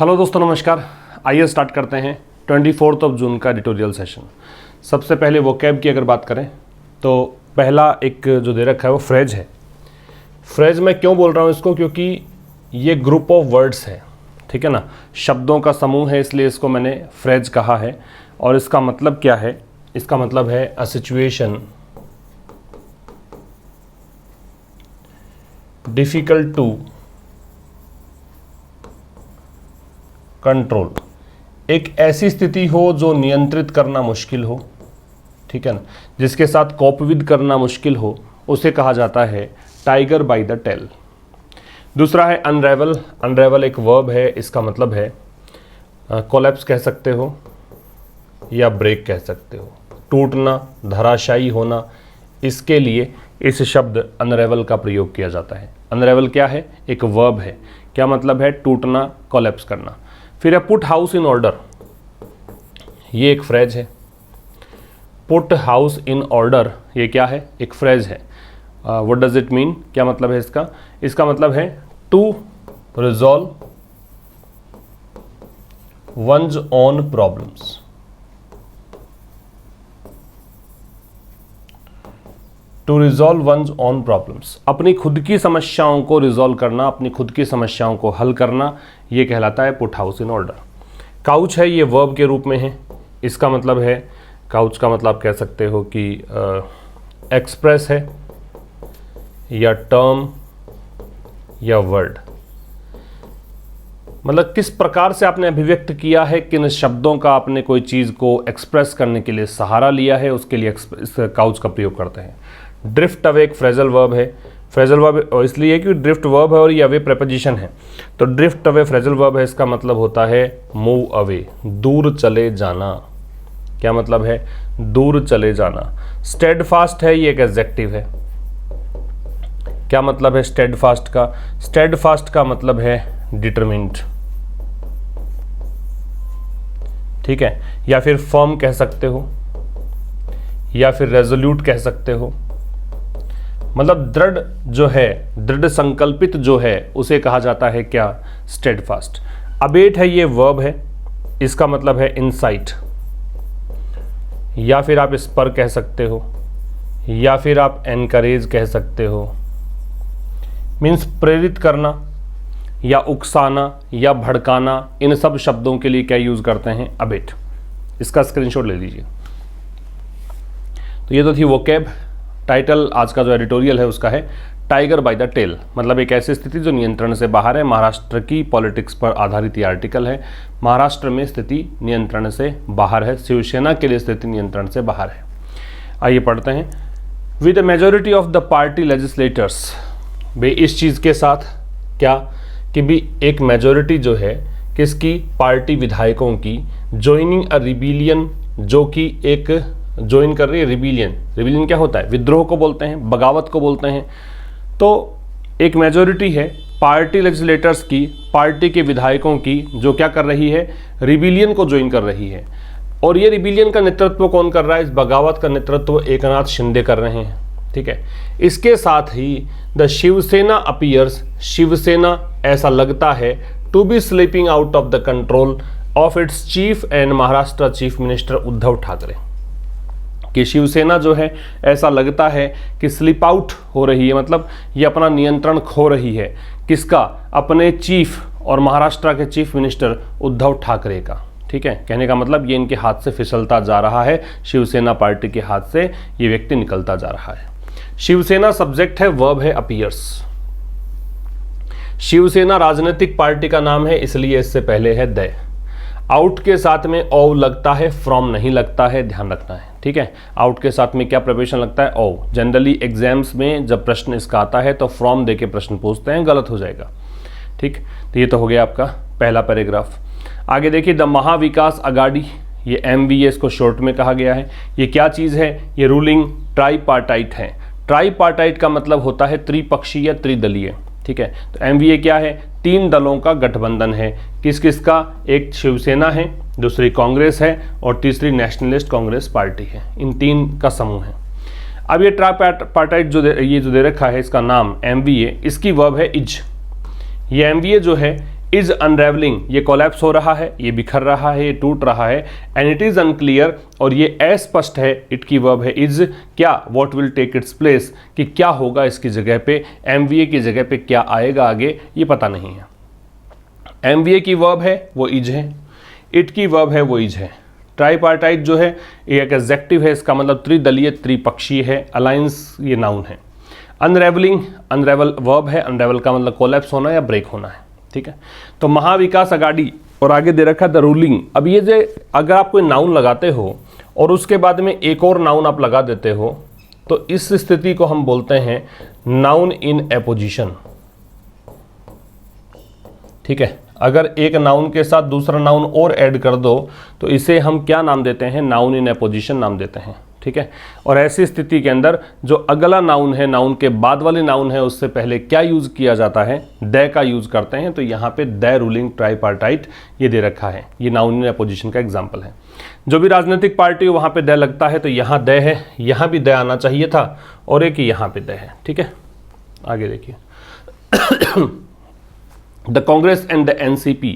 Hello दोस्तों, नमस्कार। आइए स्टार्ट करते हैं 24 जून का एडिटोरियल सेशन। सबसे पहले वोकैब की अगर बात करें तो पहला एक जो दे रखा है वो फ्रेज है। फ्रेज मैं क्यों बोल रहा हूँ इसको, क्योंकि ये ग्रुप ऑफ वर्ड्स है, ठीक है ना, शब्दों का समूह है, इसलिए इसको मैंने फ्रेज कहा है। और इसका मतलब क्या है? इसका मतलब है a situation difficult to control. एक ऐसी स्थिति हो जो नियंत्रित करना मुश्किल हो, ठीक है ना, जिसके साथ कोपविद करना मुश्किल हो, उसे कहा जाता है टाइगर बाय द टेल। दूसरा है अनरेवल। अनरेवल एक वर्ब है, इसका मतलब है कोलैप्स कह सकते हो या ब्रेक कह सकते हो, टूटना, धराशायी होना। इसके लिए इस शब्द अनरेवल का प्रयोग किया जाता है। अनरेवल क्या है? एक वर्ब है। क्या मतलब है? टूटना, कोलैप्स करना। फिर है पुट हाउस इन ऑर्डर। ये एक फ्रेज है। पुट हाउस इन ऑर्डर ये क्या है? एक फ्रेज है। What does it mean? क्या मतलब है इसका? इसका मतलब है to resolve one's own problems. To resolve one's own problems, अपनी खुद की समस्याओं को रिजॉल्व करना, अपनी खुद की समस्याओं को हल करना, ये कहलाता है put house in order. Couch है, ये वर्ब के रूप में है। इसका मतलब है, काउच का मतलब कह सकते हो कि एक्सप्रेस है या टर्म या वर्ड। मतलब किस प्रकार से आपने अभिव्यक्त किया है, किन शब्दों का आपने कोई चीज़ को एक्सप्रेस करने के लिए सहारा लिया है, उसके लिए इस काउच का प्रयोग करते हैं। ड्रिफ्ट अवे एक फ्रेजल वर्ब है। फ्रेजल वर्ब इसलिए कि ड्रिफ्ट वर्ब है और ये अवे प्रेपोजिशन है, तो ड्रिफ्ट अवे फ्रेजल वर्ब है। इसका मतलब होता है मूव अवे, दूर चले जाना। क्या मतलब है? दूर चले जाना। स्टेडफास्ट है, ये एक एडजेक्टिव है। क्या मतलब है स्टेडफास्ट का? स्टेडफास्ट का मतलब है डिटरमिन्ड, ठीक है, या फिर फर्म कह सकते हो, या फिर रेजोल्यूट कह सकते हो। मतलब दृढ़ जो है, दृढ़ संकल्पित जो है, उसे कहा जाता है क्या? स्टेडफास्ट। अबेट है, ये वर्ब है। इसका मतलब है इनसाइट, या फिर आप स्पर कह सकते हो, या फिर आप एनकरेज कह सकते हो। मीन्स प्रेरित करना या उकसाना या भड़काना, इन सब शब्दों के लिए क्या यूज करते हैं? अबेट। इसका स्क्रीनशॉट ले लीजिए। तो ये तो थी वोकैब। टाइटल आज का जो एडिटोरियल है उसका है टाइगर बाय द टेल। मतलब एक ऐसी स्थिति जो नियंत्रण से बाहर है। महाराष्ट्र की पॉलिटिक्स पर आधारित ये आर्टिकल है। महाराष्ट्र में स्थिति नियंत्रण से बाहर है, शिवसेना के लिए स्थिति नियंत्रण से बाहर है। आइए पढ़ते हैं। With the majority of the party legislators, भाई इस चीज़ के साथ क्या कि भी एक मेजोरिटी जो है किसकी? पार्टी विधायकों की, ज्वाइनिंग अ रिबेलियन, जो कि एक ज्वाइन कर रही है रिबेलियन। रिबेलियन क्या होता है? विद्रोह को बोलते हैं, बगावत को बोलते हैं। तो एक मेजोरिटी है पार्टी लेजिस्लेटर्स की, पार्टी के विधायकों की, जो क्या कर रही है? रिबेलियन को ज्वाइन कर रही है। और ये रिबेलियन का नेतृत्व कौन कर रहा है? इस बगावत का नेतृत्व एकनाथ शिंदे कर रहे हैं, ठीक है। इसके साथ ही द शिवसेना अपीयर्स, शिवसेना ऐसा लगता है, to be slipping out of the control of its chief and Maharashtra chief minister Uddhav Thackeray. कि शिवसेना जो है ऐसा लगता है कि स्लिप आउट हो रही है, मतलब ये अपना नियंत्रण खो रही है। किसका? अपने चीफ और महाराष्ट्र के चीफ मिनिस्टर उद्धव ठाकरे का, ठीक है। कहने का मतलब ये इनके हाथ से फिसलता जा रहा है, शिवसेना पार्टी के हाथ से ये व्यक्ति निकलता जा रहा है। शिवसेना सब्जेक्ट है, वर्ब है अपीयर्स। शिवसेना राजनीतिक पार्टी का नाम है, इसलिए इससे पहले है द। आउट के साथ में ओ लगता है, फ्रॉम नहीं लगता है, ध्यान रखना है, ठीक है। आउट के साथ में क्या प्रिपरेशन लगता है? ओ। जनरली एग्जाम्स में जब प्रश्न इसका आता है तो फ्रॉम देके प्रश्न पूछते हैं, गलत हो जाएगा, ठीक। तो ये तो हो गया आपका पहला पैराग्राफ। आगे देखिए, द महाविकास अगाड़ी, ये MVA इसको शॉर्ट में कहा गया है। ये क्या चीज़ है? ये रूलिंग ट्राईपार्टाइट है। ट्राईपार्टाइट का मतलब होता है त्रिपक्षीय या त्रिदलीय, ठीक है। तो MVA क्या है? 3 दलों का गठबंधन है। किस किस का? एक शिवसेना है, दूसरी कांग्रेस है और तीसरी नेशनलिस्ट कांग्रेस पार्टी है। इन 3 का समूह है। अब ये ट्राईपार्टाइट जो दे रखा है, इसका नाम MVA, इसकी वर्ब है इज। ये MVA जो है इज अनरेवलिंग, ये कोलैप्स हो रहा है, ये बिखर रहा है, ये टूट रहा है। एंड इट इज अनक्लियर, और ये अस्पष्ट है, इट की वर्ब है इज, क्या, what will take its place, कि क्या होगा इसकी जगह पे, MVA की जगह पे क्या आएगा आगे, ये पता नहीं है। MVA की वर्ब है वो इज है, इट की वर्ब है वो इज है। ट्राइपार्टाइट जो है ये एक एडजेक्टिव है, इसका मतलब त्रिदलीय त्रिपक्षीय है। अलायंस ये नाउन है। अनरेवलिंग, अनरेवल वर्ब है, अनरेवल का मतलब कोलैप्स होना या ब्रेक होना है, ठीक है। तो महाविकास अघाड़ी और आगे दे रखा द रूलिंग। अब ये जो अगर आप कोई नाउन लगाते हो और उसके बाद में एक और नाउन आप लगा देते हो तो इस स्थिति को हम बोलते हैं नाउन इन एपोजिशन, ठीक है। अगर एक नाउन के साथ दूसरा नाउन और ऐड कर दो तो इसे हम क्या नाम देते हैं, नाउन इन एपोजिशन नाम देते हैं, ठीक है। और ऐसी स्थिति के अंदर जो अगला नाउन है, नाउन के बाद वाली नाउन है, उससे पहले क्या यूज किया जाता है, द का यूज करते हैं। तो यहाँ पे द रूलिंग ट्राइपार्टाइट ये दे रखा है, ये नाउन इन एपोजिशन का एग्जाम्पल है। जो भी राजनीतिक पार्टी हो वहाँ पे द लगता है, तो यहाँ द है, यहाँ भी द आना चाहिए था, और एक यहाँ पे द है, ठीक है। आगे देखिए the Congress and the NCP,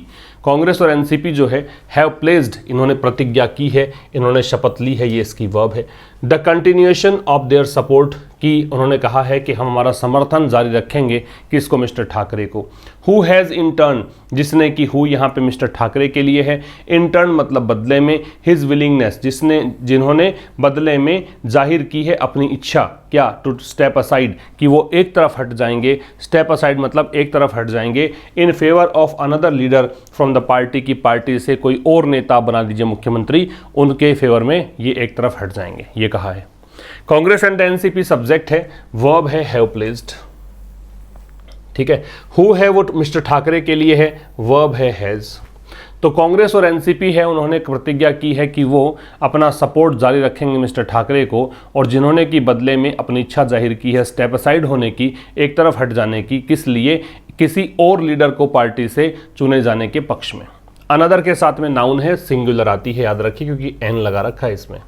Congress और एनसीपी जो है हैव प्लेस्ड, इन्होंने प्रतिज्ञा की है, इन्होंने शपथ ली है, ये इसकी वर्ब है। The continuation of their support, की उन्होंने कहा है कि हम हमारा समर्थन जारी रखेंगे, किसको, मिस्टर ठाकरे को। हु हैज़ इन टर्न, जिसने, की हु यहाँ पे मिस्टर ठाकरे के लिए है, इन टर्न मतलब बदले में, हिज विलिंगनेस, जिन्होंने बदले में जाहिर की है अपनी इच्छा, क्या, टू स्टेप असाइड, कि वो एक तरफ हट जाएंगे। स्टेप असाइड मतलब एक तरफ हट जाएंगे। In favour of another leader from the party, की पार्टी से कोई और नेता बना दीजिए मुख्यमंत्री, उनके फेवर में ये एक तरफ हट जाएंगे, ये कहा है। कांग्रेस एंड एनसीपी सब्जेक्ट है, वर्ब है हैव प्लेस्ड, ठीक है। हु है वो मिस्टर ठाकरे के लिए है, वर्ब है हैज। तो कांग्रेस और एनसीपी है, उन्होंने प्रतिज्ञा की है कि वो अपना सपोर्ट जारी रखेंगे मिस्टर ठाकरे को, और जिन्होंने की बदले में अपनी इच्छा जाहिर की है स्टेप असाइड होने की, एक तरफ हट जाने की, किस लिए, किसी और लीडर को पार्टी से चुने जाने के पक्ष में। अनदर के साथ में नाउन है, सिंगुलर आती है, याद रखिए क्योंकि एन लगा रखा है इसमें।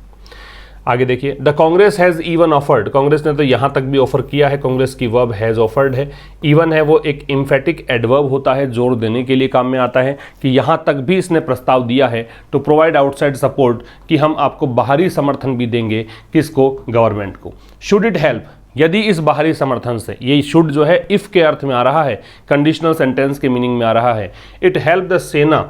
आगे देखिए the Congress has even offered, Congress ने तो यहाँ तक भी ऑफर किया है, कांग्रेस की वर्ब हैज़ ऑफर्ड है। इवन है वो एक इम्फेटिक एडवर्ब होता है, जोर देने के लिए काम में आता है, कि यहाँ तक भी इसने प्रस्ताव दिया है टू प्रोवाइड आउटसाइड सपोर्ट, कि हम आपको बाहरी समर्थन भी देंगे, किसको, गवर्नमेंट को। शुड इट हेल्प, यदि इस बाहरी समर्थन से, ये शुड जो है इफ के अर्थ में आ रहा है, कंडीशनल सेंटेंस के मीनिंग में आ रहा है। It help the Sena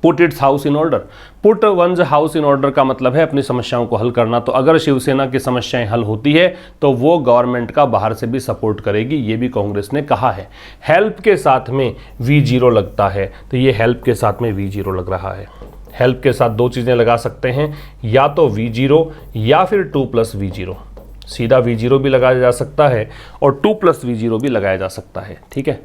put its house in order, put one's house in order का मतलब है अपनी समस्याओं को हल करना। तो अगर शिवसेना की समस्याएं हल होती है तो वो गवर्नमेंट का बाहर से भी सपोर्ट करेगी, ये भी कांग्रेस ने कहा है। हेल्प के साथ में V0 लगता है, तो ये हेल्प के साथ में V0 लग रहा है। हेल्प के साथ दो चीज़ें लगा सकते हैं, या तो V0 या फिर 2+V0, सीधा V0 भी लगाया जा सकता है और 2+V0 भी लगाया जा सकता है, ठीक है।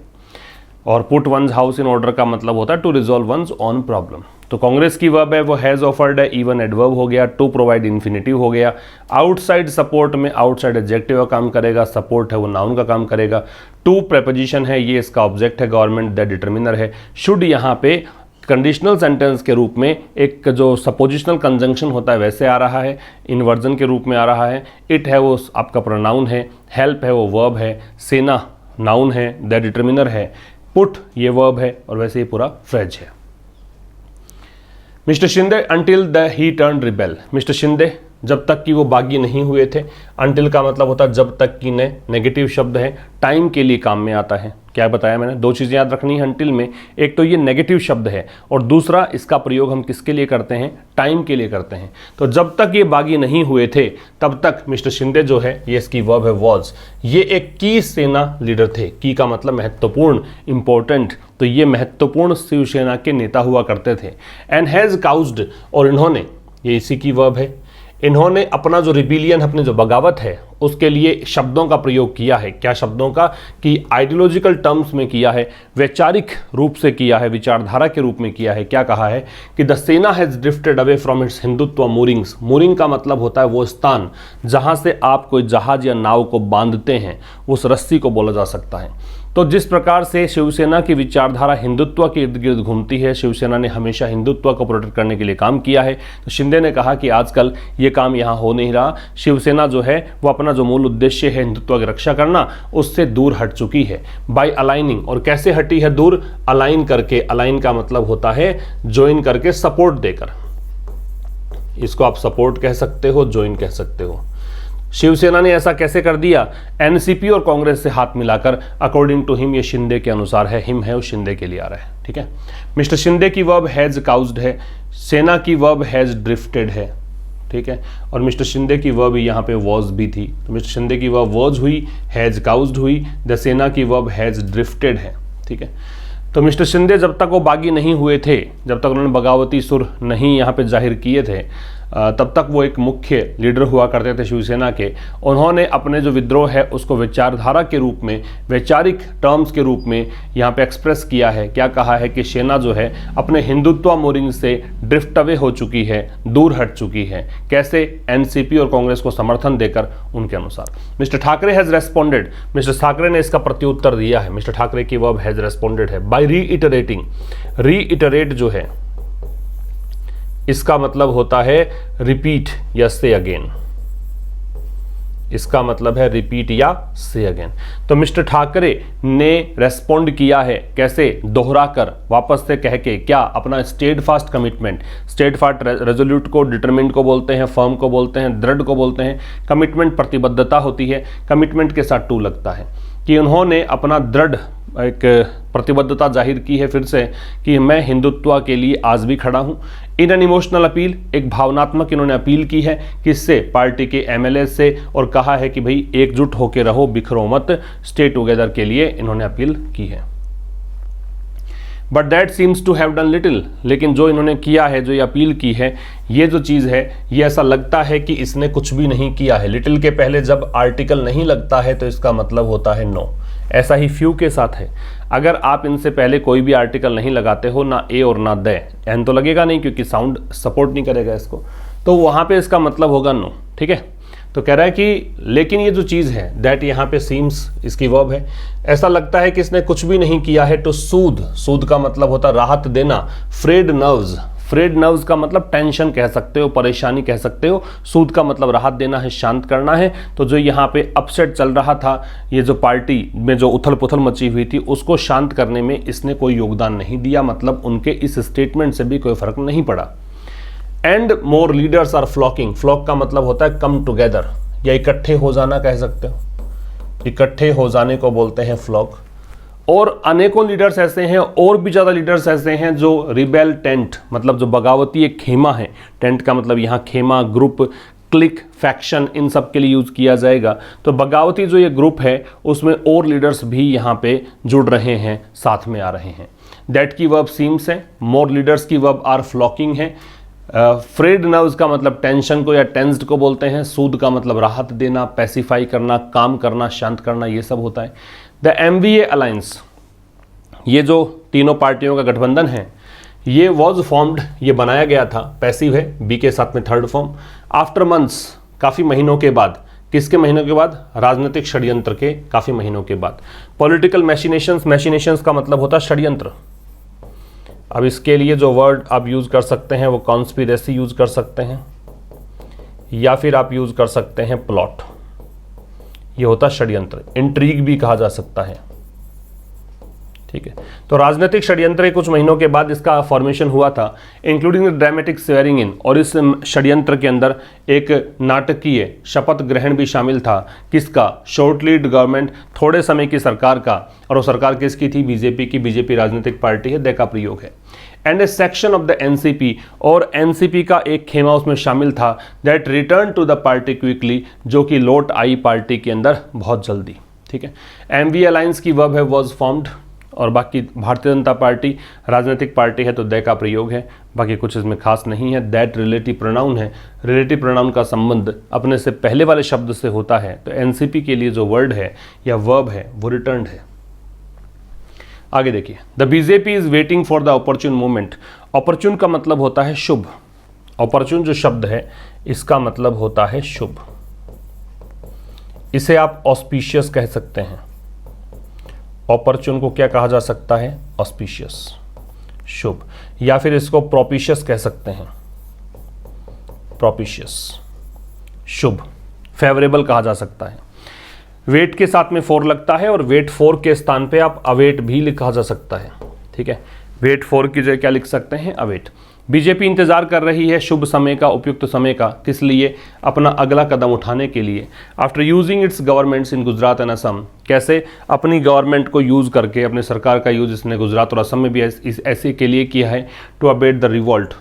और put one's house in order का मतलब होता है to resolve one's on problem. तो कांग्रेस की वर्ब है वो हैज़ ऑफर्ड है, इवन एडवर्ब हो गया, टू प्रोवाइड इन्फिनिटिव हो गया। आउटसाइड सपोर्ट में आउटसाइड एडजेक्टिव का काम करेगा, सपोर्ट है वो नाउन का काम करेगा। टू प्रेपोजिशन है, ये इसका ऑब्जेक्ट है, गवर्नमेंट द डिटर्मिनर है। शुड यहाँ पे कंडीशनल सेंटेंस के रूप में एक जो सपोजिशनल कंजंक्शन होता है वैसे आ रहा है, इन्वर्जन के रूप में आ रहा है। इट है वो आपका प्रोनाउन है, हेल्प है वो वर्ब है, सेना नाउन है, द डिटर्मिनर है, पुट ये वर्ब है, और वैसे ये पूरा फ्रेज है। Mister Shinde until the he turn rebel, mister Shinde जब तक कि वो बागी नहीं हुए थे। अंटिल का मतलब होता है जब तक कि, ने नेगेटिव शब्द है, टाइम के लिए काम में आता है। क्या बताया मैंने, दो चीज़ें याद रखनी है अंटिल में, एक तो ये नेगेटिव शब्द है और दूसरा इसका प्रयोग हम किसके लिए करते हैं, टाइम के लिए करते हैं। तो जब तक ये बागी नहीं हुए थे तब तक मिस्टर शिंदे जो है, ये इसकी वर्ब है वॉज, ये एक की सेना लीडर थे। की का मतलब महत्वपूर्ण, इंपॉर्टेंट, तो ये महत्वपूर्ण शिवसेना के नेता हुआ करते थे। एंड हैज़ काउज्ड, और इन्होंने, ये इसी की वर्ब है, इन्होंने अपना जो रिबिलियन, अपनी जो बगावत है उसके लिए शब्दों का प्रयोग किया है। क्या शब्दों का, कि आइडियोलॉजिकल टर्म्स में किया है, वैचारिक रूप से किया है, विचारधारा के रूप में किया है। क्या कहा है कि द सेना has drifted away from its Hindutva moorings. Mooring का मतलब होता है वो स्थान जहाँ से आप कोई जहाज या नाव को बांधते हैं, उस रस्सी को बोला जा सकता है। तो जिस प्रकार से शिवसेना की विचारधारा हिंदुत्व के इर्द गिर्द घूमती है, शिवसेना ने हमेशा हिंदुत्व को प्रोटेक्ट करने के लिए काम किया है, तो शिंदे ने कहा कि आजकल ये काम यहाँ हो नहीं रहा। शिवसेना जो है वो अपना जो मूल उद्देश्य है हिंदुत्व की रक्षा करना, उससे दूर हट चुकी है बाय अलाइनिंग। और कैसे हटी है दूर? अलाइन करके। अलाइन का मतलब होता है ज्वाइन करके, सपोर्ट देकर। इसको आप सपोर्ट कह सकते हो, ज्वाइन कह सकते हो। शिवसेना ने ऐसा कैसे कर दिया? एनसीपी और कांग्रेस से हाथ मिलाकर। अकॉर्डिंग टू हिम, ये शिंदे के अनुसार है, हिम है वो शिंदे के लिए आ रहा है, ठीक है। मिस्टर शिंदे की वर्ब हैज काउज्ड है, सेना की वर्ब हैज ड्रिफ्टेड है, ठीक है। और मिस्टर शिंदे की वर्ब यहाँ पे वॉज भी थी, तो मिस्टर शिंदे की वर्ब वॉज हुई, हैज काउज्ड हुई, द सेना की वर्ब हैज ड्रिफ्टेड है, ठीक है। तो मिस्टर शिंदे जब तक वो बागी नहीं हुए थे, जब तक उन्होंने बगावती सुर नहीं यहाँ पे जाहिर किए थे, तब तक वो एक मुख्य लीडर हुआ करते थे शिवसेना के। उन्होंने अपने जो विद्रोह है उसको विचारधारा के रूप में, वैचारिक टर्म्स के रूप में यहाँ पे एक्सप्रेस किया है। क्या कहा है कि सेना जो है अपने हिंदुत्व मोरिंग से ड्रिफ्ट अवे हो चुकी है, दूर हट चुकी है। कैसे? एनसीपी और कांग्रेस को समर्थन देकर उनके अनुसार। Mister Thackeray has responded, mister Thackeray ने इसका प्रत्युत्तर दिया है। मिस्टर ठाकरे की वर्ब हैज रेस्पॉन्डेड है बाय रीइटरेटिंग। रीइटरेट जो है इसका मतलब होता है रिपीट या से अगेन, इसका मतलब है रिपीट या से अगेन। तो मिस्टर ठाकरे ने रेस्पॉन्ड किया है, कैसे? दोहराकर, वापस से कह के। क्या? अपना steadfast commitment. Steadfast resolute को डिटरमिन्ड को बोलते हैं, फर्म को बोलते हैं, दृढ़ को बोलते हैं। कमिटमेंट प्रतिबद्धता होती है, कमिटमेंट के साथ टू लगता है, कि उन्होंने अपना दृढ़ एक प्रतिबद्धता जाहिर की है फिर से कि मैं हिंदुत्व के लिए आज भी खड़ा हूं। इन एन इमोशनल अपील, एक भावनात्मक इन्होंने अपील की है, किससे? पार्टी के एमएलए से, और कहा है कि भाई एकजुट होकर रहो, बिखरो मत, स्टे टुगेदर के लिए इन्होंने अपील की है। But that seems to have done little, लेकिन जो इन्होंने किया है, जो ये अपील की है, ये जो चीज़ है, ये ऐसा लगता है कि इसने कुछ भी नहीं किया है। लिटिल के पहले जब आर्टिकल नहीं लगता है तो इसका मतलब होता है नो। ऐसा ही फ्यू के साथ है। अगर आप इनसे पहले कोई भी आर्टिकल नहीं लगाते हो, ना ए और ना द, एन तो लगेगा नहीं क्योंकि साउंड सपोर्ट नहीं करेगा इसको, तो वहाँ पे इसका मतलब होगा नो, ठीक है। तो कह रहा है कि लेकिन ये जो चीज़ है दैट यहाँ पे सीम्स, इसकी वर्ब है, ऐसा लगता है कि इसने कुछ भी नहीं किया है। तो सूद, सूद का मतलब होता है राहत देना। फ्रेड नर्व्स, फ्रेड नर्व्स का मतलब टेंशन कह सकते हो, परेशानी कह सकते हो। सूद का मतलब राहत देना है, शांत करना है। तो जो यहाँ पे अपसेट चल रहा था, ये जो पार्टी में जो उथल पुथल मची हुई थी, उसको शांत करने में इसने कोई योगदान नहीं दिया। मतलब उनके इस स्टेटमेंट से भी कोई फर्क नहीं पड़ा। And more leaders are flocking, flock का मतलब होता है कम टुगेदर या इकट्ठे हो जाना कह सकते हो, इकट्ठे हो जाने को बोलते हैं फ्लॉक। और अनेकों लीडर्स ऐसे हैं, और भी ज़्यादा लीडर्स ऐसे हैं जो रिबेल टेंट, मतलब जो बगावती एक खेमा है, टेंट का मतलब यहाँ खेमा, ग्रुप, क्लिक, फैक्शन, इन सब के लिए यूज़ किया जाएगा। तो बगावती जो ये ग्रुप है उसमें और लीडर्स भी यहाँ पे जुड़ रहे हैं, साथ में आ रहे हैं। दैट की वर्ब सीम्स है, मोर लीडर्स की वर्ब आर फ्लॉकिंग है। फ्रेड नर्व्स का मतलब टेंशन को या टेंस्ड को बोलते हैं। सूद का मतलब राहत देना, पैसिफाई करना, काम करना, शांत करना, ये सब होता है। द एमवीए अलायंस, ये जो तीनों पार्टियों का गठबंधन है, ये वॉज फॉर्म्ड, ये बनाया गया था, पैसिव है, बी के साथ में थर्ड फॉर्म, आफ्टर मंथ्स, काफ़ी महीनों के बाद। किसके महीनों के बाद? राजनीतिक षड्यंत्र के काफ़ी महीनों के बाद। पॉलिटिकल मैशिनेशंस, मैशिनेशंस का मतलब होता है षड्यंत्र। अब इसके लिए जो वर्ड आप यूज़ कर सकते हैं वो कॉन्स्पिरेसी यूज़ कर सकते हैं, या फिर आप यूज़ कर सकते हैं प्लॉट, ये होता षड्यंत्र। इंट्रीग भी कहा जा सकता है, ठीक है। तो राजनीतिक षड्यंत्र के कुछ महीनों के बाद इसका फॉर्मेशन हुआ था, इंक्लूडिंग द ड्रामेटिक स्वेयरिंग इन, और इस षड्यंत्र के अंदर एक नाटकीय शपथ ग्रहण भी शामिल था। किसका? शॉर्ट लीड गवर्नमेंट, थोड़े समय की सरकार का। और वो सरकार किसकी थी? बीजेपी की। बीजेपी राजनीतिक पार्टी है, द का प्रयोग है। And a section of the NCP, और एनसीपी का एक खेमा उसमें शामिल था, that return to the party quickly, जो कि लौट आई पार्टी के अंदर बहुत जल्दी, ठीक है। एमवी अलायंस की वर्ब है वॉज फॉर्म्ड, और बाकी भारतीय जनता पार्टी राजनीतिक पार्टी है तो द का प्रयोग है, बाकी कुछ इसमें खास नहीं है। दैट रिलेटिव प्रोनाउन है, रिलेटिव प्रोनाउन का संबंध अपने से पहले वाले शब्द से होता है। तो एनसीपी के लिए जो वर्ड है या वर्ब है वो रिटर्न्ड है। आगे देखिए, the BJP is waiting for the opportune moment. Opportune का मतलब होता है शुभ। ऑपरच्यून जो शब्द है इसका मतलब होता है शुभ। इसे आप ऑस्पिशियस कह सकते हैं। ऑपर्चून को क्या कहा जा सकता है? ऑस्पिशियस, शुभ, या फिर इसको प्रोपिशियस कह सकते हैं, प्रोपिशियस, शुभ, फेवरेबल कहा जा सकता है। वेट के साथ में 4 लगता है और वेट 4 के स्थान पे आप अवेट भी लिखा जा सकता है, ठीक है। वेट 4 की जगह क्या लिख सकते हैं? अवेट। बीजेपी इंतजार कर रही है शुभ समय का, उपयुक्त समय का, किस लिए? अपना अगला कदम उठाने के लिए। After using its governments in Gujarat and Assam, कैसे? अपनी गवर्नमेंट को यूज़ करके, अपने सरकार का यूज़ इसने गुजरात और असम में भी ऐसे के लिए किया है, टू अबेट द रिवॉल्ट,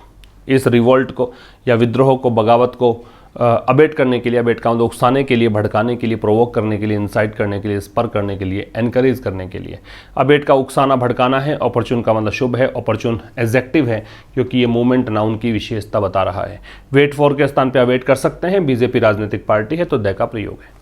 इस रिवॉल्ट को या विद्रोह को, बगावत को अबेट करने के लिए, अबेट का मतलब उकसाने के लिए, भड़काने के लिए, प्रोवोक करने के लिए, इंसाइट करने के लिए, स्पर करने के लिए, एनकरेज करने के लिए। अबेट का उकसाना, भड़काना है। ऑपर्चून का मतलब शुभ है। ऑपर्चून एडजेक्टिव है क्योंकि ये मूवमेंट नाउन की विशेषता बता रहा है। वेट 4 के स्थान पे अबेट कर सकते हैं। बीजेपी राजनीतिक पार्टी है तो द का प्रयोग है।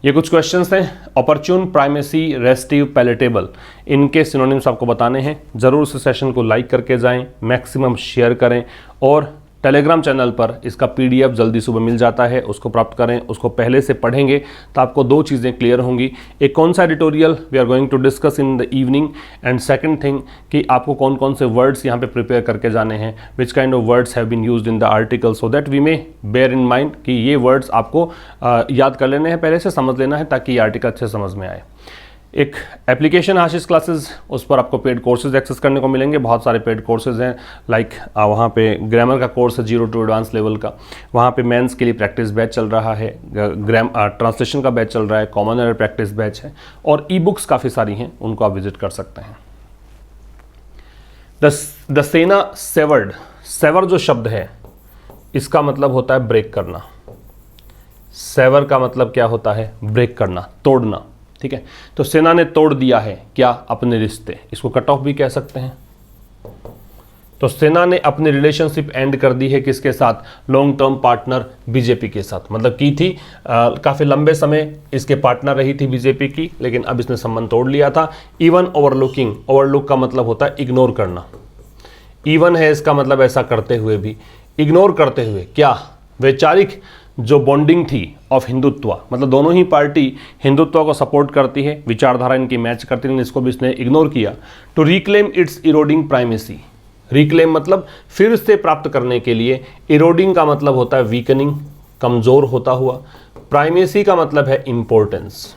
ये कुछ क्वेश्चंस हैं। ऑपर्चून, प्राइमेसी, रेस्टिव, पैलेटेबल, इनके सिनोनिम्स आपको बताने हैं। ज़रूर इस सेशन को लाइक करके जाएं, मैक्सिमम शेयर करें और टेलीग्राम चैनल पर इसका पीडीएफ जल्दी सुबह मिल जाता है, उसको प्राप्त करें। उसको पहले से पढ़ेंगे तो आपको 2 चीज़ें क्लियर होंगी। एक कौन सा editorial we are going to discuss in the evening, and second thing कि आपको कौन कौन से वर्ड्स यहाँ पे प्रिपेयर करके जाने हैं, which kind of words have been used in the article, so that we may bear in mind कि ये वर्ड्स आपको याद कर लेने हैं, पहले से समझ लेना है ताकि ये आर्टिकल अच्छे समझ में आए। एक एप्लीकेशन आशीष क्लासेस, उस पर आपको पेड कोर्सेज एक्सेस करने को मिलेंगे। बहुत सारे पेड कोर्सेज हैं, लाइक वहाँ पे ग्रामर का कोर्स है 0 to एडवांस लेवल का, वहाँ पे मेंस के लिए प्रैक्टिस बैच चल रहा है, ट्रांसलेशन का बैच चल रहा है, कॉमन एरर प्रैक्टिस बैच है, और ई बुक्स काफ़ी सारी हैं, उनको आप विजिट कर सकते हैं। द सेना सेवर्ड, सेवर जो शब्द है इसका मतलब होता है ब्रेक करना। सेवर का मतलब क्या होता है? ब्रेक करना, तोड़ना, ठीक है। तो सेना ने तोड़ दिया है क्या? अपने रिश्ते, इसको कट ऑफ भी कह सकते हैं। तो सेना ने अपनी रिलेशनशिप एंड कर दी है किसके साथ? लॉन्ग टर्म पार्टनर बीजेपी के साथ। मतलब की थी काफ़ी लंबे समय इसके पार्टनर रही थी बीजेपी की, लेकिन अब इसने संबंध तोड़ लिया था। इवन ओवरलुकिंग, ओवरलुक का मतलब होता है इग्नोर करना। इवन है इसका मतलब ऐसा करते हुए भी, इग्नोर करते हुए क्या? वैचारिक जो बॉन्डिंग थी ऑफ हिंदुत्व, मतलब दोनों ही पार्टी हिंदुत्व को सपोर्ट करती है, विचारधारा इनकी मैच करती है, लेकिन इसको भी इसने इग्नोर किया। To reclaim its eroding primacy, reclaim मतलब फिर से प्राप्त करने के लिए, इरोडिंग का मतलब होता है वीकनिंग, कमजोर होता हुआ, प्राइमेसी का मतलब है इंपॉर्टेंस।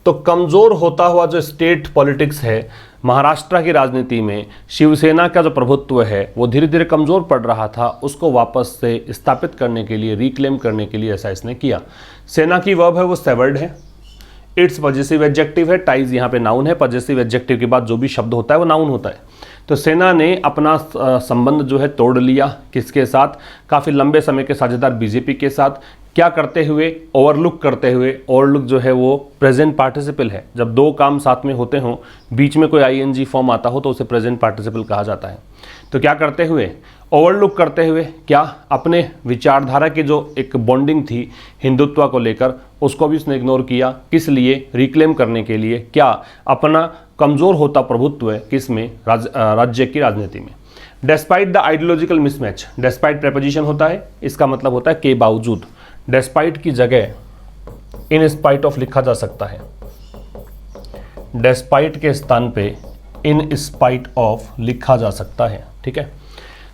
तो कमजोर होता हुआ जो स्टेट पॉलिटिक्स है, महाराष्ट्र की राजनीति में शिवसेना का जो प्रभुत्व है वो धीरे धीरे कमज़ोर पड़ रहा था, उसको वापस से स्थापित करने के लिए, रिक्लेम करने के लिए ऐसा इसने किया। सेना की वर्ब है वो सेवर्ड है। इट्स पजेसिव एडजेक्टिव है, टाइज यहाँ पे नाउन है। पजेसिव एडजेक्टिव के बाद जो भी शब्द होता है वो नाउन होता है। तो सेना ने अपना संबंध जो है तोड़ लिया, किसके साथ? काफ़ी लंबे समय के साझेदार बीजेपी के साथ। क्या करते हुए? ओवरलुक करते हुए। ओवरलुक जो है वो प्रेजेंट पार्टिसिपल है। जब 2 काम साथ में होते हों, बीच में कोई आईएनजी फॉर्म आता हो तो उसे प्रेजेंट पार्टिसिपल कहा जाता है। तो क्या करते हुए? ओवरलुक करते हुए क्या? अपने विचारधारा की जो एक बॉन्डिंग थी हिंदुत्व को लेकर, उसको भी उसने इग्नोर किया। किस लिए? रिक्लेम करने के लिए। क्या? अपना कमज़ोर होता प्रभुत्व है किसमें? राज्य की राजनीति में। Despite the ideological mismatch, despite preposition होता है, इसका मतलब होता है के बावजूद। डेस्पाइट की जगह इन स्पाइट ऑफ लिखा जा सकता है। डेस्पाइट के स्थान पे इन स्पाइट ऑफ लिखा जा सकता है, ठीक है।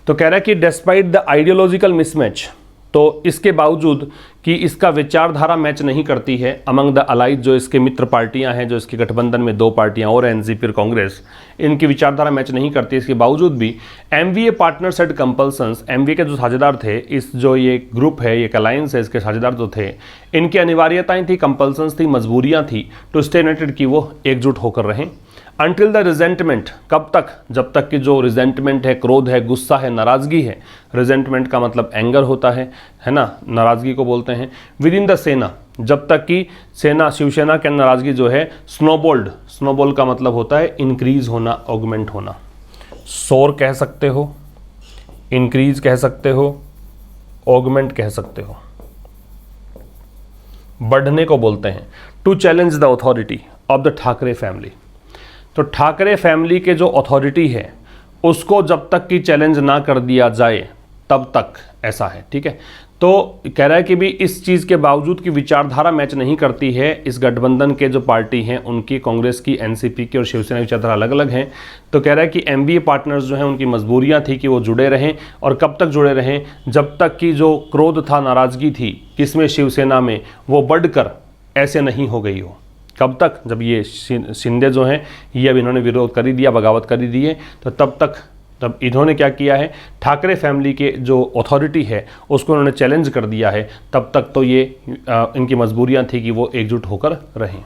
तो कह रहा है कि डेस्पाइट द आइडियोलॉजिकल मिसमैच, तो इसके बावजूद कि इसका विचारधारा मैच नहीं करती है अमंग द अलाइज, जो इसके मित्र पार्टियां हैं, जो इसके गठबंधन में 2 पार्टियां और एनसीपी और कांग्रेस, इनकी विचारधारा मैच नहीं करती। इसके बावजूद भी एमवीए पार्टनर्स एट कंपल्सन्स, एमवीए के जो साझेदार थे, इस जो ये ग्रुप है, ये अलायंस है, इसके साझेदार जो थे, इनकी अनिवार्यताएं थी, कंपल्सन्स थी, मजबूरियां थी टू स्टे यूनाइटेड की वो एकजुट होकर रहें। अनटिल द रिजेंटमेंट, कब तक? जब तक कि जो रिजेंटमेंट है, क्रोध है, गुस्सा है, नाराज़गी है। रिजेंटमेंट का मतलब एंगर होता है ना, नाराज़गी को बोलते हैं। विद इन द सेना, जब तक कि सेना, शिवसेना के नाराज़गी जो है स्नोबॉल्ड, स्नोबॉल का मतलब होता है इंक्रीज होना, ऑगमेंट होना। सोर कह सकते हो, इंक्रीज कह सकते हो, ऑगमेंट कह सकते हो, बढ़ने को बोलते हैं। To challenge the authority of the Thackeray family, तो ठाकरे फैमिली के जो अथॉरिटी है उसको जब तक कि चैलेंज ना कर दिया जाए तब तक, ऐसा है, ठीक है। तो कह रहा है कि भी इस चीज़ के बावजूद कि विचारधारा मैच नहीं करती है, इस गठबंधन के जो पार्टी हैं उनकी, कांग्रेस की, एनसीपी की और शिवसेना की विचारधारा अलग अलग हैं, तो कह रहा है कि एमबीए पार्टनर्स जो हैं उनकी मजबूरियां थी कि वो जुड़े रहें, और कब तक जुड़े रहें, जब तक कि जो क्रोध था, नाराज़गी थी किसमें, शिवसेना में, वो बढ़कर ऐसे नहीं हो गई हो। कब तक, जब ये शिंदे जो हैं ये अब इन्होंने विरोध कर ही दिया, बगावत कर ही दी है, तो तब तक, तब इन्होंने क्या किया है, ठाकरे फैमिली के जो अथॉरिटी है उसको उन्होंने चैलेंज कर दिया है, तब तक तो ये इनकी मजबूरियां थी कि वो एकजुट होकर रहें।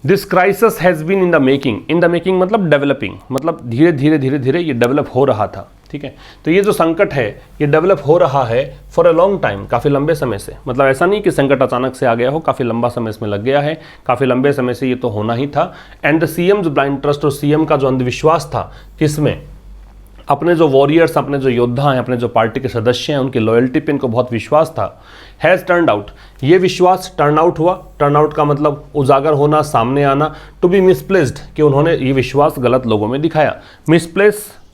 This crisis has been in the making मतलब डेवलपिंग, मतलब धीरे धीरे ये डेवलप हो रहा था। ठीक है, तो ये जो संकट है ये डेवलप हो रहा है फॉर अ लॉन्ग टाइम, काफ़ी लंबे समय से। मतलब ऐसा नहीं कि संकट अचानक से आ गया हो, काफ़ी लंबा समय इसमें लग गया है, काफ़ी लंबे समय से ये तो होना ही था। And the CM's blind trust, और सीएम का जो अंधविश्वास था किसमें, अपने जो वॉरियर्स, अपने जो योद्धा हैं, अपने जो पार्टी के सदस्य हैं, उनकी लॉयल्टी पे इनको बहुत विश्वास था। हैज़ टर्नड आउट, ये विश्वास टर्न आउट हुआ। टर्न आउट का मतलब उजागर होना, सामने आना। टू बी मिसप्लेस्ड, कि उन्होंने ये विश्वास गलत लोगों में दिखाया।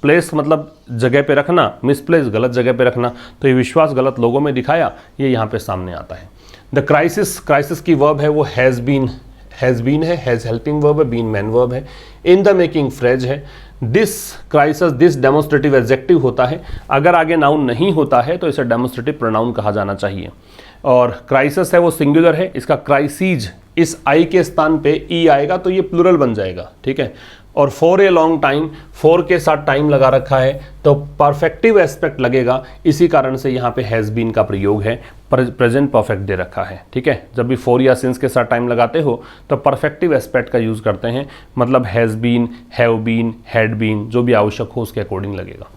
प्लेस मतलब जगह पे रखना, मिसप्लेस गलत जगह पे रखना, तो ये विश्वास गलत लोगों में दिखाया, ये यहाँ पे सामने आता है। द क्राइसिस की वर्ब है वो हैज़ बीन है, हैज़ हेल्पिंग वर्ब है, बीन मैन वर्ब है, इन द मेकिंग फ्रेज है। This crisis, this demonstrative adjective होता है, अगर आगे नाउन नहीं होता है तो इसे डेमोन्स्ट्रेटिव प्रोनाउन कहा जाना चाहिए। और क्राइसिस है वो सिंगुलर है, इसका क्राइसीज, इस आई के स्थान पे ई आएगा तो ये प्लूरल बन जाएगा। ठीक है, और for a long time, for के साथ टाइम लगा रखा है तो परफेक्टिव एस्पेक्ट लगेगा, इसी कारण से यहाँ पे हैज़ बीन का प्रयोग है, प्रेजेंट परफेक्ट दे रखा है। ठीक है, जब भी फॉर या सिंस के साथ टाइम लगाते हो तो परफेक्टिव एस्पेक्ट का यूज़ करते हैं, मतलब has been, have been, had been, जो भी आवश्यक हो उसके अकॉर्डिंग लगेगा।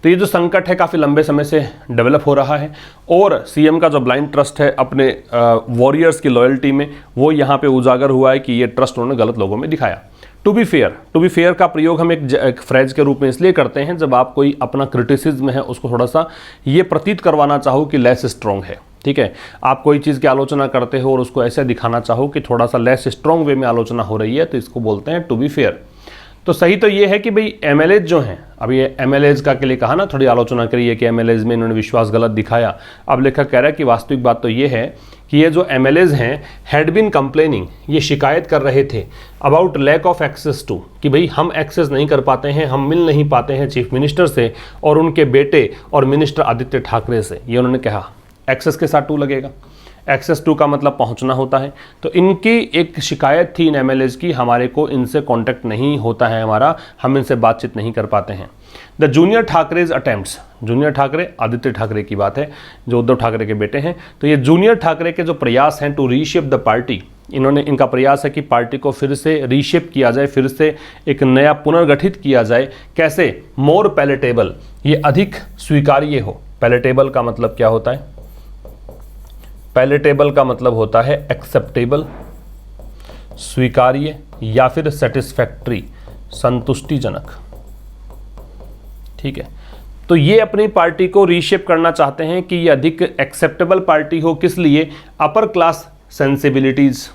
तो ये जो संकट है काफ़ी लंबे समय से डेवलप हो रहा है, और सीएम का जो ब्लाइंड ट्रस्ट है अपने वॉरियर्स की लॉयल्टी में, वो यहाँ पे उजागर हुआ है कि ये ट्रस्ट उन्होंने गलत लोगों में दिखाया। टू बी फेयर का प्रयोग हम एक फ्रेज के रूप में इसलिए करते हैं जब आप कोई अपना क्रिटिसिज्म है उसको थोड़ा सा ये प्रतीत करवाना चाहो कि लेस स्ट्रॉन्ग है। ठीक है, आप कोई चीज़ की आलोचना करते हो और उसको ऐसे दिखाना चाहो कि थोड़ा सा लेस स्ट्रॉन्ग वे में आलोचना हो रही है, तो इसको बोलते हैं टू बी फेयर। तो सही तो ये है कि भाई एमएलएज जो हैं, अभी ये एमएलएज का के लिए कहा ना, थोड़ी आलोचना करी है कि एमएलएज में इन्होंने विश्वास गलत दिखाया। अब लेखक कह रहा है कि वास्तविक बात तो ये है कि ये जो एमएलएज हैं हैड बीन कंप्लेनिंग, ये शिकायत कर रहे थे about lack of access to, कि भाई हम एक्सेस नहीं कर पाते हैं, हम मिल नहीं पाते हैं चीफ मिनिस्टर से और उनके बेटे और मिनिस्टर आदित्य ठाकरे से। ये उन्होंने कहा, एक्सेस के साथ टू लगेगा, एक्सेस टू का मतलब पहुंचना होता है। तो इनकी एक शिकायत थी इन एमएलएज की, हमारे को इनसे कांटेक्ट नहीं होता है हमारा, हम इनसे बातचीत नहीं कर पाते हैं। The junior Thackeray's attempts, junior Thackeray Aditya Thackeray की बात है जो उद्धव ठाकरे के बेटे हैं, तो ये जूनियर ठाकरे के जो प्रयास हैं टू रीशेप द पार्टी, इनका प्रयास है कि पार्टी को फिर से रीशेप किया जाए, फिर से एक नया पुनर्गठित किया जाए। कैसे? मोर पैलेटेबल, ये अधिक स्वीकार्य हो। पैलेटेबल का मतलब क्या होता है? पैलेटेबल का मतलब होता है एक्सेप्टेबल, स्वीकार्य या फिर सेटिस्फैक्ट्री, संतुष्टिजनक। ठीक है, तो ये अपनी पार्टी को रीशेप करना चाहते हैं कि ये अधिक एक्सेप्टेबल पार्टी हो। किस लिए? Upper class sensibilities.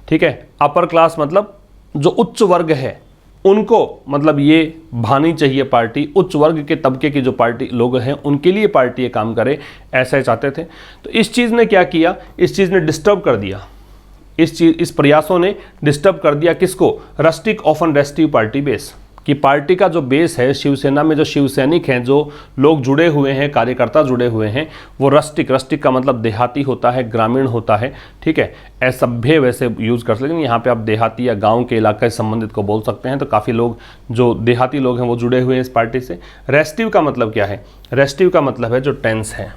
ठीक है, अपर क्लास मतलब जो उच्च वर्ग है उनको, मतलब ये भानी चाहिए पार्टी, उच्च वर्ग के तबके की जो पार्टी लोग हैं उनके लिए पार्टी ये काम करे, ऐसा चाहते थे। तो इस चीज़ ने क्या किया? इस चीज़ ने डिस्टर्ब कर दिया, इस प्रयासों ने डिस्टर्ब कर दिया किसको? Rustic often restive party base, कि पार्टी का जो बेस है, शिवसेना में जो शिवसैनिक हैं, जो लोग जुड़े हुए हैं, कार्यकर्ता जुड़े हुए हैं, वो रस्टिक का मतलब देहाती होता है, ग्रामीण होता है। ठीक है, असभ्य वैसे यूज़ कर सकते हैं, यहाँ पे आप देहाती या गांव के इलाके से संबंधित को बोल सकते हैं। तो काफ़ी लोग जो देहाती लोग हैं वो जुड़े हुए हैं इस पार्टी से। रेस्टिव का मतलब क्या है? रेस्टिव का मतलब है जो टेंस है,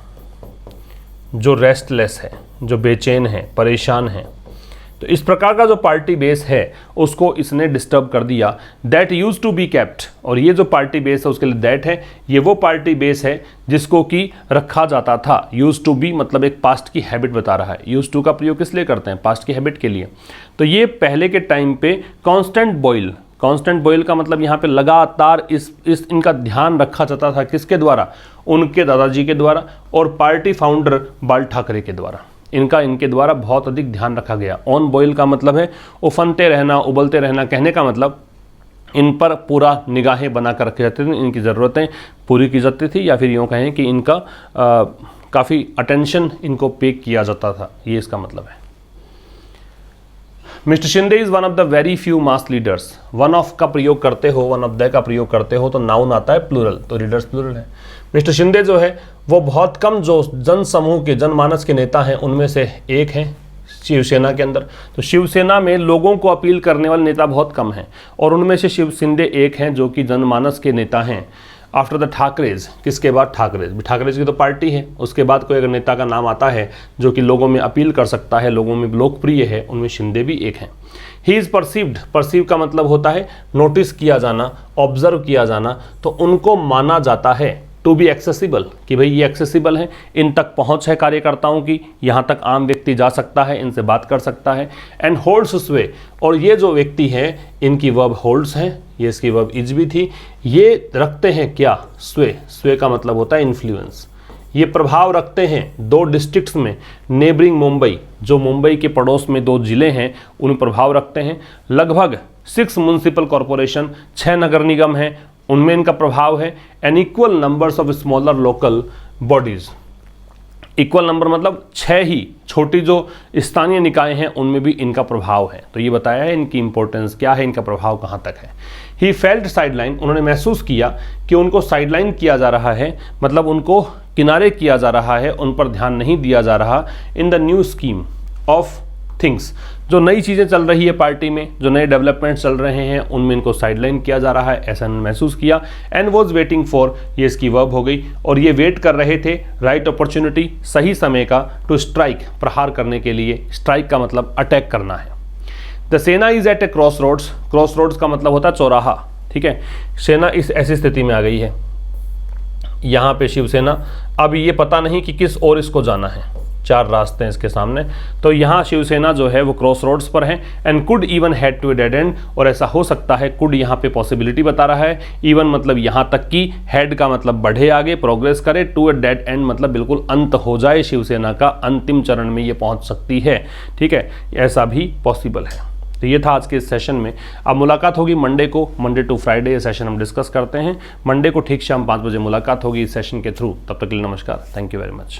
जो रेस्टलेस है, जो बेचैन है, परेशान है। तो इस प्रकार का जो पार्टी बेस है उसको इसने डिस्टर्ब कर दिया। That use to be kept, और ये जो पार्टी बेस है उसके लिए दैट है, ये वो पार्टी बेस है जिसको कि रखा जाता था। यूज टू बी मतलब एक पास्ट की हैबिट बता रहा है। यूज टू का प्रयोग किस लिए करते हैं? पास्ट की हैबिट के लिए। तो ये पहले के टाइम पे कांस्टेंट बॉयल का मतलब यहाँ पे लगातार इस इनका ध्यान रखा जाता था। किसके द्वारा? उनके दादाजी के द्वारा और पार्टी फाउंडर बाल ठाकरे के द्वारा। इनके द्वारा बहुत अधिक ध्यान रखा गया। ऑन बॉयल का मतलब है उफनते रहना, उबलते रहना। कहने का मतलब इन पर पूरा निगाहें बना कर रखी जाती थी, इनकी ज़रूरतें पूरी की जाती थी, या फिर यूँ कहें कि इनका काफ़ी अटेंशन इनको पे किया जाता था, ये इसका मतलब है। Mister Shinde is one of the very few mass leaders. One of का प्रयोग करते हो, वन ऑफ द का प्रयोग करते हो तो नाउन आता है प्लूरल, तो लीडर्स प्लूरल है। मिस्टर शिंदे जो है वो बहुत कम जो जन समूह के, जनमानस के नेता हैं उनमें से एक हैं शिवसेना के अंदर। तो शिवसेना में लोगों को अपील करने वाले नेता बहुत कम हैं, और उनमें से शिव शिंदे एक हैं जो कि जनमानस के नेता हैं। आफ्टर द ठाकरेज, किसके बाद? ठाकरेज। ठाकरेज की तो पार्टी है, उसके बाद कोई अगर नेता का नाम आता है जो कि लोगों में अपील कर सकता है, लोगों में लोकप्रिय है, उनमें शिंदे भी एक हैं। ही इज़ परसीव्ड, परसीव का मतलब होता है नोटिस किया जाना, ऑब्जर्व किया जाना, तो उनको माना जाता है। टू बी एक्सेसिबल, कि भाई ये एक्सेसिबल है, इन तक पहुंच है कार्यकर्ताओं की, यहाँ तक आम व्यक्ति जा सकता है, इनसे बात कर सकता है। एंड होल्ड्स स्वे, और ये जो व्यक्ति है इनकी वर्ब होल्ड्स हैं, ये इसकी वर्ब इज भी थी, ये रखते हैं क्या? स्वे। स्वे का मतलब होता है इन्फ्लुएंस। ये प्रभाव रखते हैं 2 डिस्ट्रिक्ट्स में, नेबरिंग मुंबई, जो मुंबई के पड़ोस में 2 जिले हैं, उनमें प्रभाव रखते हैं। लगभग 6 म्युनिसिपल कॉरपोरेशन, 6 नगर निगम हैं, उनमें इनका प्रभाव है। An equal numbers of smaller local bodies, equal number मतलब 6 ही छोटी जो स्थानीय निकाय हैं उनमें भी इनका प्रभाव है। तो ये बताया है इनकी इंपॉर्टेंस क्या है, इनका प्रभाव कहाँ तक है। ही फेल्ट साइडलाइन, उन्होंने महसूस किया कि उनको साइडलाइन किया जा रहा है, मतलब उनको किनारे किया जा रहा है, उन पर ध्यान नहीं दिया जा रहा। In the new scheme of things, जो नई चीज़ें चल रही है पार्टी में, जो नए डेवलपमेंट चल रहे हैं उनमें इनको साइडलाइन किया जा रहा है, ऐसा इन्होंने महसूस किया। एंड वॉज वेटिंग फॉर, ये इसकी वर्ब हो गई, और ये वेट कर रहे थे राइट अपॉर्चुनिटी, सही समय का, टू स्ट्राइक, प्रहार करने के लिए। स्ट्राइक का मतलब अटैक करना है। The Sena is at a crossroads, crossroads का मतलब होता है चौराहा, ठीक है। सेना इस ऐसी स्थिति में आ गई है, यहाँ पे शिवसेना, अब ये पता नहीं कि किस ओर इसको जाना है, 4 रास्ते हैं इसके सामने, तो यहाँ शिवसेना जो है वो क्रॉस रोड्स पर है। And could even head to a dead end, और ऐसा हो सकता है, कुड यहाँ पे पॉसिबिलिटी बता रहा है, इवन मतलब यहाँ तक कि, हेड का मतलब बढ़े आगे, प्रोग्रेस करे, टू ए डेड एंड मतलब बिल्कुल अंत हो जाए, शिवसेना का अंतिम चरण में ये पहुँच सकती है, ठीक है, ऐसा भी पॉसिबल है। तो ये था आज के इस सेशन में। अब मुलाकात होगी मंडे को, मंडे टू फ्राइडे ये सेशन हम डिस्कस करते हैं। मंडे को ठीक शाम 5 बजे मुलाकात होगी इस सेशन के थ्रू। तब तक के लिए नमस्कार, थैंक यू वेरी मच।